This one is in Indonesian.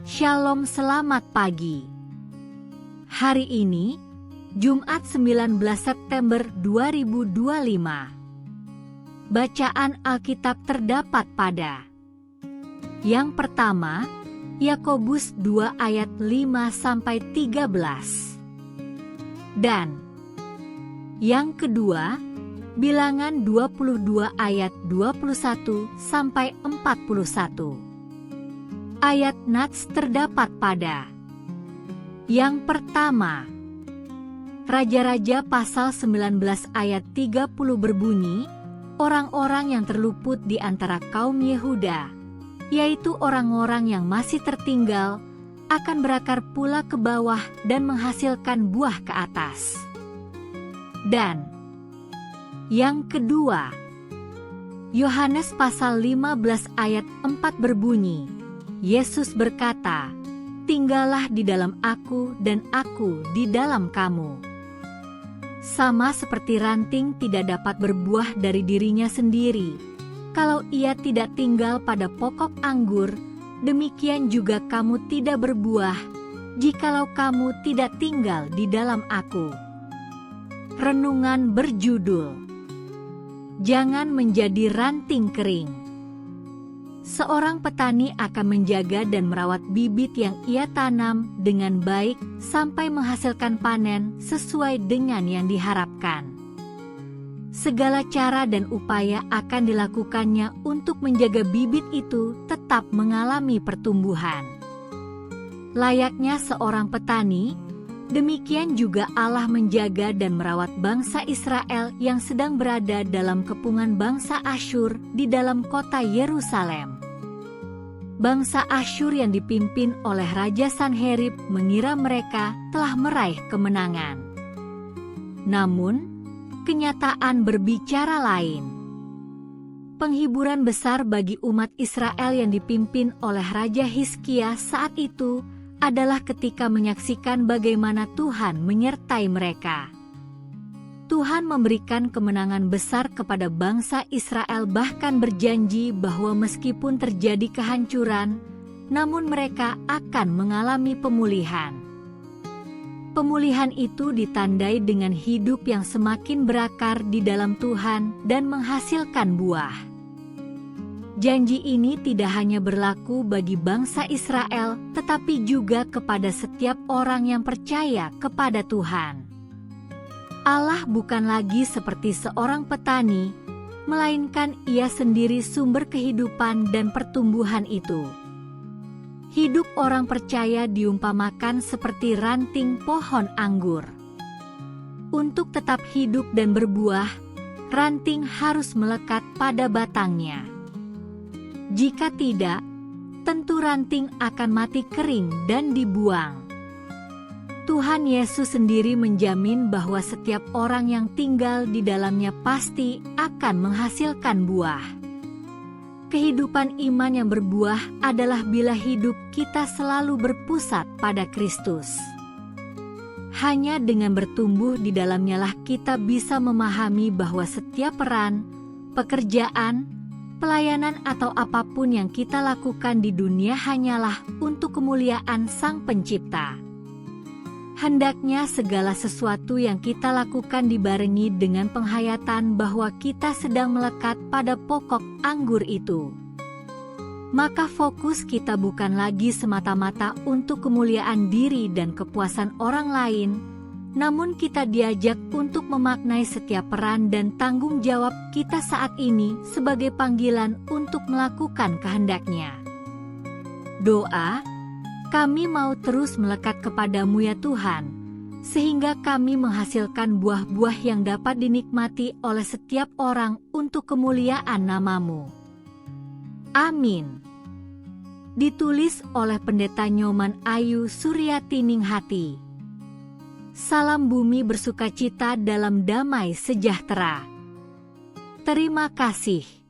Shalom, selamat pagi. Hari ini, Jumat 19 September 2025. Bacaan Alkitab terdapat pada yang pertama, Yakobus 2 ayat 5-13. Dan yang kedua, Bilangan 22 ayat 21-41. Ayat nats terdapat pada yang pertama, Raja-Raja pasal 19 ayat 30 berbunyi, orang-orang yang terluput di antara kaum Yehuda, yaitu orang-orang yang masih tertinggal, akan berakar pula ke bawah dan menghasilkan buah ke atas. Dan yang kedua, Yohanes pasal 15 ayat 4 berbunyi, Yesus berkata, "Tinggallah di dalam aku dan aku di dalam kamu." Sama seperti ranting tidak dapat berbuah dari dirinya sendiri, kalau ia tidak tinggal pada pokok anggur, demikian juga kamu tidak berbuah, jikalau kamu tidak tinggal di dalam aku. Renungan berjudul, Jangan menjadi ranting kering. Seorang petani akan menjaga dan merawat bibit yang ia tanam dengan baik sampai menghasilkan panen sesuai dengan yang diharapkan. Segala cara dan upaya akan dilakukannya untuk menjaga bibit itu tetap mengalami pertumbuhan. Layaknya seorang petani, demikian juga Allah menjaga dan merawat bangsa Israel yang sedang berada dalam kepungan bangsa Asyur di dalam kota Yerusalem. Bangsa Asyur yang dipimpin oleh Raja Sanherib mengira mereka telah meraih kemenangan. Namun, kenyataan berbicara lain. Penghiburan besar bagi umat Israel yang dipimpin oleh Raja Hizkia saat itu adalah ketika menyaksikan bagaimana Tuhan menyertai mereka. Tuhan memberikan kemenangan besar kepada bangsa Israel, bahkan berjanji bahwa meskipun terjadi kehancuran, namun mereka akan mengalami pemulihan. Pemulihan itu ditandai dengan hidup yang semakin berakar di dalam Tuhan dan menghasilkan buah. Janji ini tidak hanya berlaku bagi bangsa Israel, tetapi juga kepada setiap orang yang percaya kepada Tuhan. Allah bukan lagi seperti seorang petani, melainkan Ia sendiri sumber kehidupan dan pertumbuhan itu. Hidup orang percaya diumpamakan seperti ranting pohon anggur. Untuk tetap hidup dan berbuah, ranting harus melekat pada batangnya. Jika tidak, tentu ranting akan mati kering dan dibuang. Tuhan Yesus sendiri menjamin bahwa setiap orang yang tinggal di dalamnya pasti akan menghasilkan buah. Kehidupan iman yang berbuah adalah bila hidup kita selalu berpusat pada Kristus. Hanya dengan bertumbuh di dalamnya lah kita bisa memahami bahwa setiap peran, pekerjaan, pelayanan atau apapun yang kita lakukan di dunia hanyalah untuk kemuliaan Sang Pencipta. Hendaknya segala sesuatu yang kita lakukan dibarengi dengan penghayatan bahwa kita sedang melekat pada pokok anggur itu. Maka fokus kita bukan lagi semata-mata untuk kemuliaan diri dan kepuasan orang lain, namun kita diajak untuk memaknai setiap peran dan tanggung jawab kita saat ini sebagai panggilan untuk melakukan kehendak-Nya. Doa, kami mau terus melekat kepadamu ya Tuhan, sehingga kami menghasilkan buah-buah yang dapat dinikmati oleh setiap orang untuk kemuliaan nama-Mu. Amin. Ditulis oleh Pendeta Nyoman Ayu Suryatininghati. Salam bumi bersukacita dalam damai sejahtera. Terima kasih.